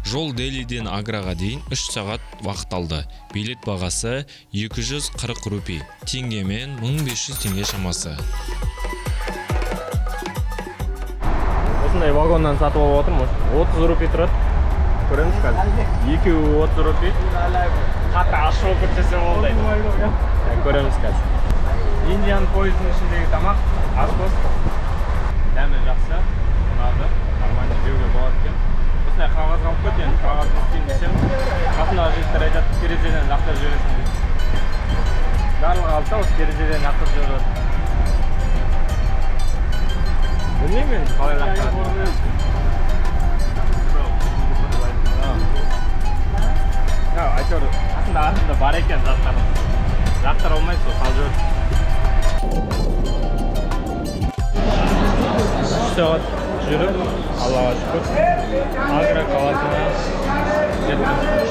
Жол Делиден Аграга дейін 3 сағат вақыт алды. Билет бағасы 240 рупий, теңгемен 1500 теңге шамасы. Осындай вагоннан сатып алып отырмын. 30 рупий тұрады. Көреміз қазір. 230 рупий. Қатты ашып көрсетсе болды. Көреміз қазір. Индиан поездың ішіндегі тамақ ашқос. Дәмі жақсы. Ұнады. Нормально жеуге болады екен. Осындай қағаз қалып кеткен. Қағаз істейін десем, қасындағы жігіттер айтады, терезеден лақтырып жібересің дейді. Барлығы алса осы терезеден лақтырып жібереді. Білмеймін мен қалай лақтырады. Әйтеуір қасында артында бар екен заттары. Лақтыра алмайсыз, сол қалып жүреді. 3 сағат жүріп, Аллаға шүкір, Агра қаласына